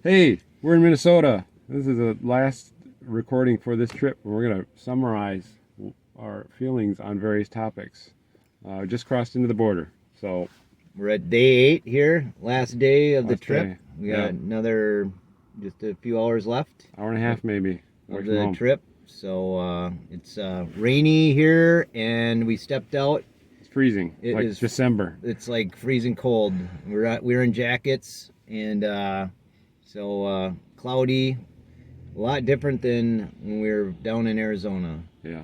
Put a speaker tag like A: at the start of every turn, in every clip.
A: Hey, we're in Minnesota. This is the last recording for this trip. We're going to summarize our feelings on various topics. Just crossed into the border, so
B: we're at day 8 here, last day of the trip.
A: Day.
B: We got another, just a few hours left.
A: Hour and a half maybe.
B: Of the trip. So it's rainy here, and we stepped out.
A: It's freezing. It's December.
B: It's like freezing cold. We're in jackets, and so cloudy. A lot different than when we were down in Arizona.
A: Yeah.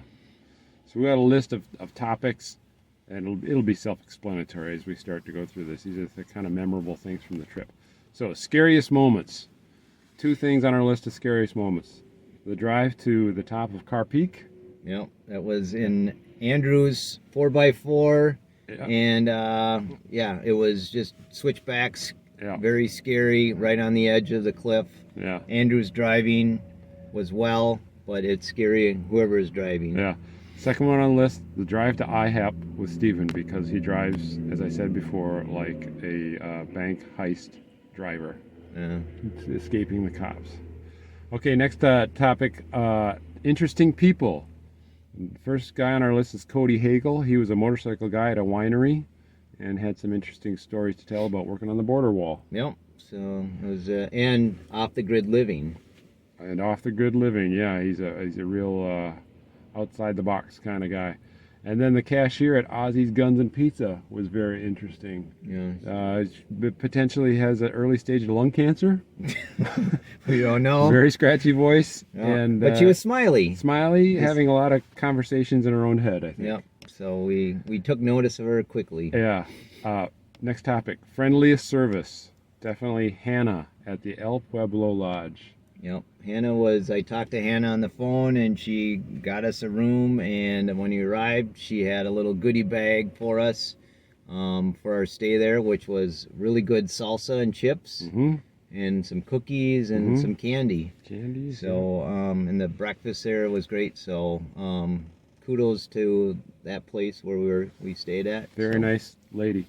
A: So we got a list of topics, and it'll be self-explanatory as we start to go through this. These are the kind of memorable things from the trip. So, scariest moments. 2 things on our list of scariest moments. The drive to the top of Carr Peak.
B: Yep, that was in Andrew's 4x4.
A: Yeah.
B: And it was just switchbacks.
A: Yeah.
B: Very scary, right on the edge of the cliff.
A: Yeah.
B: Andrew's driving was well, but it's scary whoever is driving.
A: Yeah. Second one on the list, the drive to IHOP with Steven, because he drives, as I said before, like a bank heist driver.
B: Yeah.
A: Escaping the cops. Okay, next topic, interesting people. First guy on our list is Cody Hagel. He was a motorcycle guy at a winery and had some interesting stories to tell about working on the border wall.
B: Yep. So it was and off the grid living.
A: And off the grid living, yeah. He's a real outside the box kind of guy. And then the cashier at Ozzy's Guns and Pizza was very interesting.
B: Yeah.
A: Potentially has an early stage of lung cancer.
B: We don't know.
A: Very scratchy voice.
B: Yeah. But she was smiley.
A: Smiley, having a lot of conversations in her own head, I think.
B: Yep. So we took notice of her quickly.
A: Yeah. Next topic, friendliest service. Definitely Hannah at the El Pueblo Lodge.
B: Yep. I talked to Hannah on the phone, and she got us a room, and when we arrived, she had a little goodie bag for us for our stay there, which was really good salsa and chips, and some cookies and some candy.
A: Candies.
B: So, and the breakfast there was great, so kudos to that place where we stayed at.
A: Very nice lady.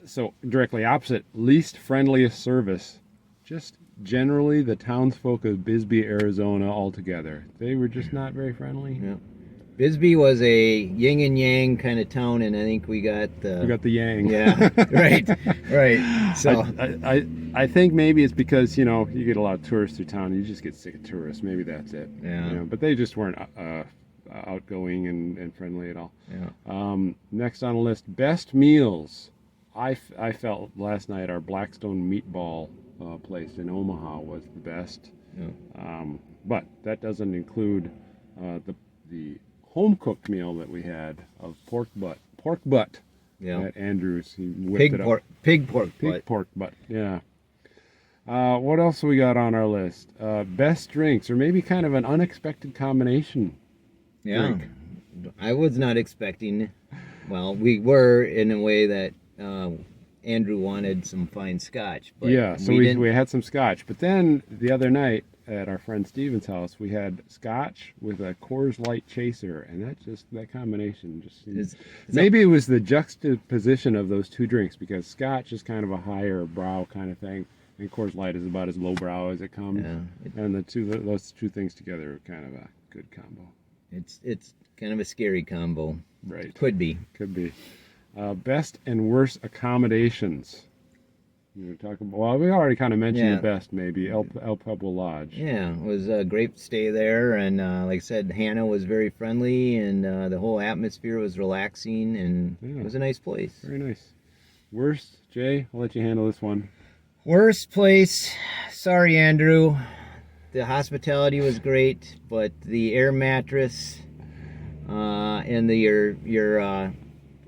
A: So directly opposite, least friendliest service. Just generally the townsfolk of Bisbee, Arizona altogether. They were just not very friendly.
B: Yeah. Bisbee was a yin and yang kind of town, and I think we got the
A: yang.
B: Yeah, right. So
A: I think maybe it's because, you get a lot of tourists through town and you just get sick of tourists. Maybe that's it.
B: Yeah.
A: But they just weren't outgoing and friendly at all.
B: Yeah.
A: Next on the list, best meals. I felt last night our Blackstone meatball place in Omaha was the best.
B: Yeah.
A: But that doesn't include the home cooked meal that we had of pork butt
B: Yeah.
A: at Andrew's. He whipped it up.
B: Pig pork
A: butt. Yeah. What else we got on our list? Best drinks, or maybe kind of an unexpected combination.
B: Yeah.
A: Drink.
B: I was not expecting. Well, we were in a way that Andrew wanted some fine scotch. But
A: yeah, so we had some scotch. But then the other night at our friend Steven's house, we had scotch with a Coors Light chaser, and that combination just seemed, maybe it was the juxtaposition of those two drinks, because scotch is kind of a higher brow kind of thing, and Coors Light is about as lowbrow as it comes. Yeah. And those two things together are kind of a good combo.
B: It's kind of a scary combo.
A: Right.
B: Could be.
A: Best and worst accommodations. We already kind of mentioned the best, maybe El Pueblo Lodge.
B: Yeah, it was a great stay there, and like I said, Hannah was very friendly, and the whole atmosphere was relaxing, and it was a nice place.
A: Very nice. Worst, Jay, I'll let you handle this one.
B: Worst place, sorry Andrew, the hospitality was great, but the air mattress and your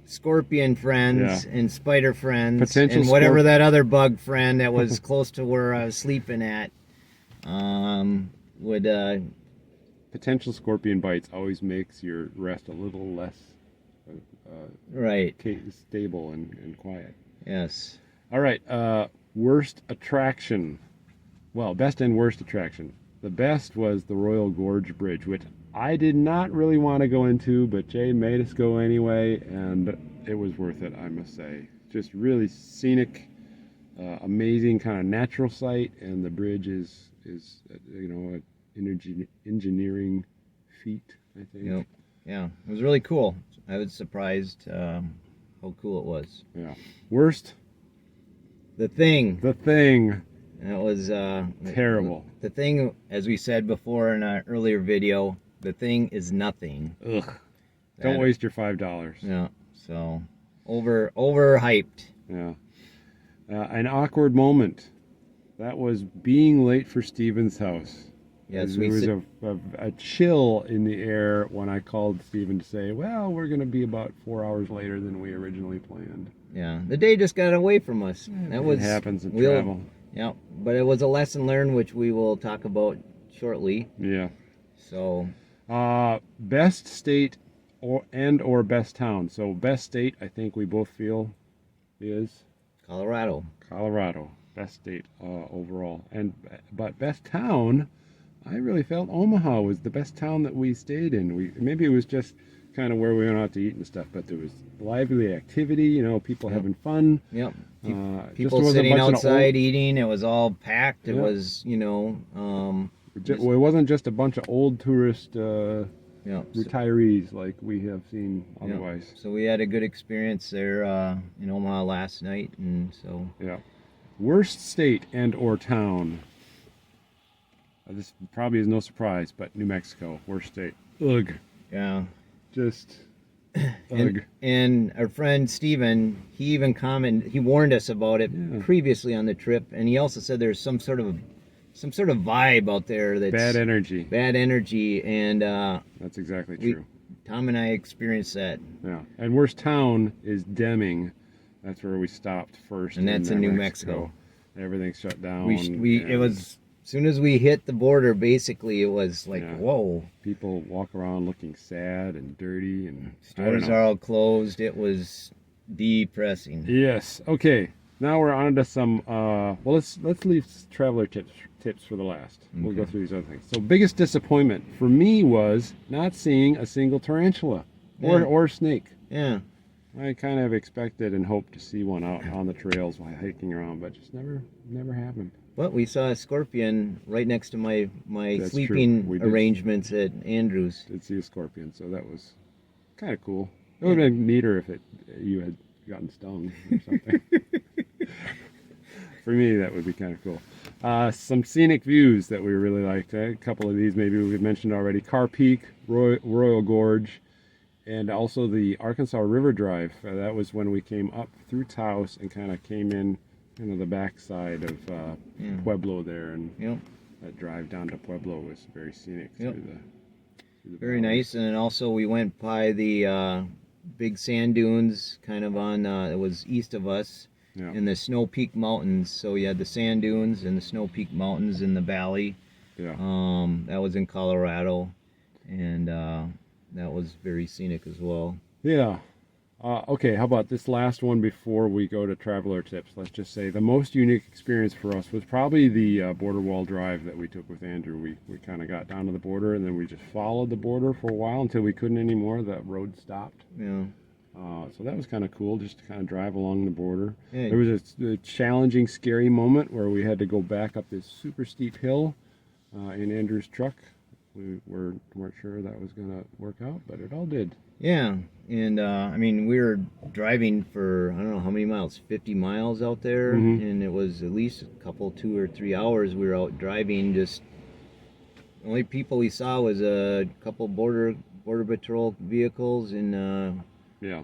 B: scorpion friends and spider friends and whatever that other bug friend that was close to where I was sleeping at would
A: potential scorpion bites always makes your rest a little less stable and quiet.
B: Yes.
A: All right. Worst attraction. Well, best and worst attraction. The best was the Royal Gorge Bridge, which I did not really want to go into, but Jay made us go anyway, and it was worth it, I must say. Just really scenic, amazing kind of natural site, and the bridge is an engineering feat, I think.
B: Yep. Yeah, it was really cool. I was surprised how cool it was.
A: Yeah. Worst?
B: The Thing.
A: The Thing.
B: That was
A: terrible.
B: The Thing, as we said before in our earlier video, The Thing is nothing.
A: Ugh. Don't waste your $5.
B: Yeah. So overhyped.
A: Yeah. An awkward moment. That was being late for Steven's house.
B: Yes,
A: there was a chill in the air when I called Steven to say, well, we're going to be about 4 hours later than we originally planned.
B: Yeah, the day just got away from us.
A: It happens in travel.
B: Yeah, but it was a lesson learned, which we will talk about shortly.
A: Yeah.
B: So.
A: Best state or best town. So best state, I think we both feel is
B: Colorado.
A: Best state overall. But best town, I really felt Omaha was the best town that we stayed in. Maybe it was just kind of where we went out to eat and stuff, but there was lively activity, people having fun.
B: Yep.
A: People
B: sitting outside eating. It was all packed. It was, it
A: wasn't just a bunch of old tourist retirees like we have seen otherwise.
B: Yeah. So we had a good experience there in Omaha last night, and so.
A: Yeah. Worst state and or town. This probably is no surprise, but New Mexico, worst state. Ugh.
B: Yeah.
A: Just ugh.
B: And our friend Steven, he even he warned us about it previously on the trip, and he also said there's some sort of vibe out there that's bad energy, and
A: that's exactly true.
B: Tom and I experienced that.
A: Yeah. And worst town is Deming. That's where we stopped first.
B: And that's in New Mexico.
A: Everything's shut down.
B: It was, as soon as we hit the border, basically, it was like, whoa.
A: People walk around looking sad and dirty, and
B: stores are all closed. It was depressing.
A: Yes. Okay. Now we're on to some, let's leave traveler tips for the last. Okay. We'll go through these other things. So biggest disappointment for me was not seeing a single tarantula or snake.
B: Yeah.
A: I kind of expected and hoped to see one out on the trails while hiking around, but just never happened.
B: But we saw a scorpion right next to my sleeping arrangements at Andrews.
A: Did see a scorpion, so that was kind of cool. It would have been neater if you had gotten stung or something. For me, that would be kind of cool. Some scenic views that we really liked. A couple of these maybe we've mentioned already. Carr Peak, Royal Gorge, and also the Arkansas River Drive. That was when we came up through Taos and kind of came in the backside of Pueblo there, and that drive down to Pueblo was very scenic. Through the
B: very nice. And then also we went by the big sand dunes, kind of on it was east of us, in the Snow Peak Mountains. So you had the sand dunes and the Snow Peak Mountains in the valley.
A: Yeah.
B: That was in Colorado, and that was very scenic as well.
A: Yeah. Okay, how about this last one before we go to traveler tips? Let's just say the most unique experience for us was probably the border wall drive that we took with Andrew. We kind of got down to the border, and then we just followed the border for a while until we couldn't anymore. The road stopped.
B: Yeah.
A: So that was kind of cool, just to kind of drive along the border.
B: Yeah.
A: There was a challenging, scary moment where we had to go back up this super steep hill in Andrew's truck. We weren't sure that was going to work out, but it all did.
B: Yeah, and we were driving for, I don't know how many miles, 50 miles out there, and it was at least a couple, 2 or 3 hours we were out driving. Just the only people we saw was a couple border patrol vehicles and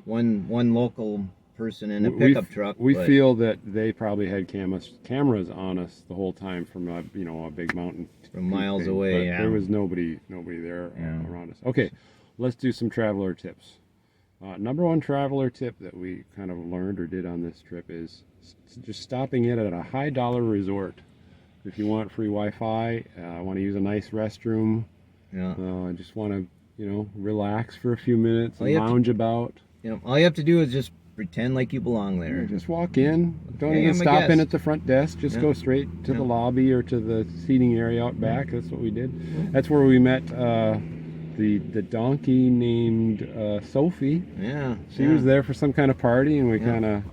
B: one local person in a pickup truck.
A: We feel that they probably had cameras on us the whole time from a big mountain
B: from miles away.
A: There was nobody there around us. Okay, let's do some traveler tips. Number one traveler tip that we kind of learned or did on this trip is just stopping in at a high dollar resort. If you want free Wi-Fi, want to use a nice restroom, just want to relax for a few minutes and lounge about.
B: All you have to do is just pretend like you belong there.
A: Just walk in. Don't even stop in at the front desk. Just go straight to the lobby or to the seating area out back. That's what we did. That's where we met the donkey named Sophie.
B: Yeah.
A: She was there for some kind of party, and we kind of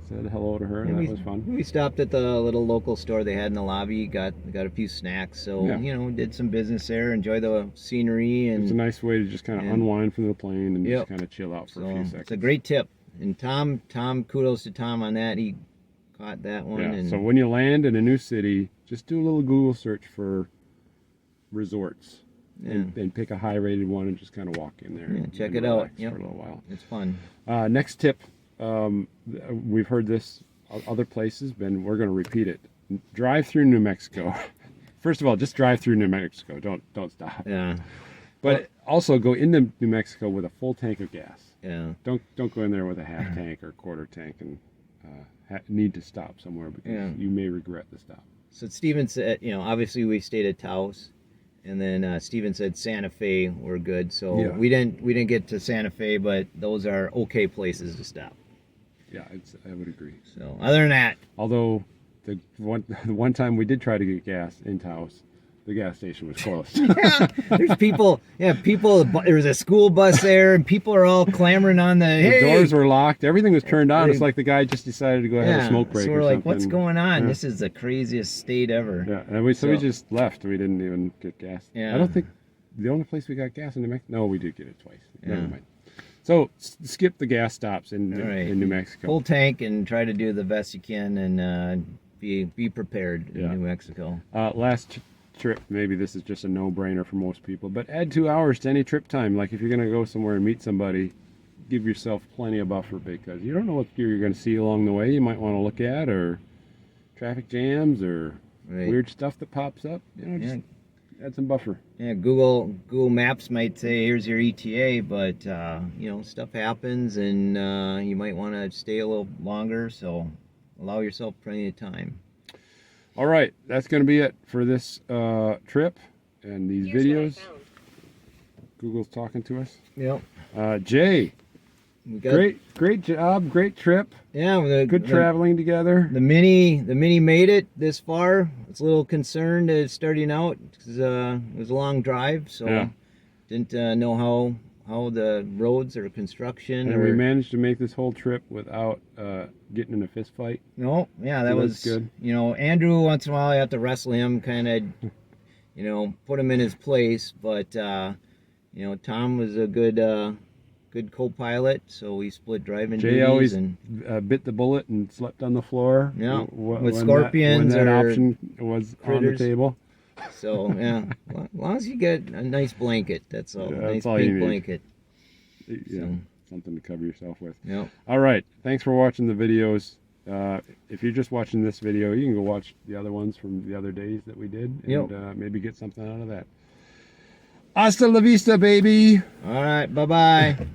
A: said hello to her, and that was fun.
B: We stopped at the little local store they had in the lobby, got a few snacks, so did some business there, enjoy the scenery, and
A: it's a nice way to just kind of unwind from the plane and just kind of chill out for a few seconds.
B: It's a great tip, and Tom, kudos to Tom on that. He caught that one.
A: Yeah.
B: And
A: so when you land in a new city, just do a little Google search for resorts. And pick a high-rated one and just kind of walk in there.
B: Yeah, check it out.
A: For a little while.
B: It's fun.
A: Next tip. We've heard this other places, but we're going to repeat it. Drive through New Mexico. First of all, just drive through New Mexico. Don't stop.
B: Yeah.
A: But also go into New Mexico with a full tank of gas.
B: Yeah.
A: Don't go in there with a half tank or quarter tank and need to stop somewhere because you may regret the stop.
B: So Steven said, obviously we stayed at Taos. And then Steven said Santa Fe were good, so we didn't get to Santa Fe, but those are okay places to stop.
A: Yeah, I would agree.
B: So other than that,
A: although the one time we did try to get gas in Taos, the gas station was closed.
B: There's people. Yeah, people. There was a school bus there, and people are all clamoring on the
A: doors were locked. Everything was turned on. It's like the guy just decided to go have a smoke break.
B: So we're
A: or
B: like,
A: something.
B: what's going on? This is the craziest state ever.
A: Yeah, and we just left. We didn't even get gas.
B: Yeah.
A: I don't think the only place we got gas in New Mexico. No, we did get it twice. Never mind. So skip the gas stops in New Mexico.
B: Full tank and try to do the best you can, and be prepared in New Mexico.
A: Last trip, maybe this is just a no-brainer for most people, but add 2 hours to any trip time. Like if you're going to go somewhere and meet somebody, give yourself plenty of buffer because you don't know what you're going to see along the way. You might want to look at, or traffic jams, or weird stuff that pops up. Just add some buffer.
B: Yeah, Google Maps might say here's your ETA, but stuff happens, and you might want to stay a little longer. So allow yourself plenty of time.
A: All right, that's going to be it for this trip and these videos. Google's talking to us.
B: Yep.
A: Jay, great job, great trip.
B: Yeah,
A: good traveling together.
B: The mini made it this far. I was a little concerned starting out because it was a long drive, so didn't know how the roads or construction.
A: And we managed to make this whole trip without getting in a fist fight.
B: No, that was
A: good.
B: Andrew, once in a while I have to wrestle him, kind of, put him in his place. But Tom was a good co-pilot, so we split driving duties.
A: Jay always bit the bullet and slept on the floor.
B: Yeah, with scorpions
A: when that
B: or
A: option was
B: critters
A: on the table.
B: So as long as you get a nice blanket, that's all.
A: Yeah,
B: nice
A: that's all
B: pink
A: you need.
B: blanket.
A: Yeah, something to cover yourself with.
B: Yep.
A: All right, thanks for watching the videos. If you're just watching this video, you can go watch the other ones from the other days that we did, and maybe get something out of that. Hasta la vista, baby.
B: All right, bye-bye.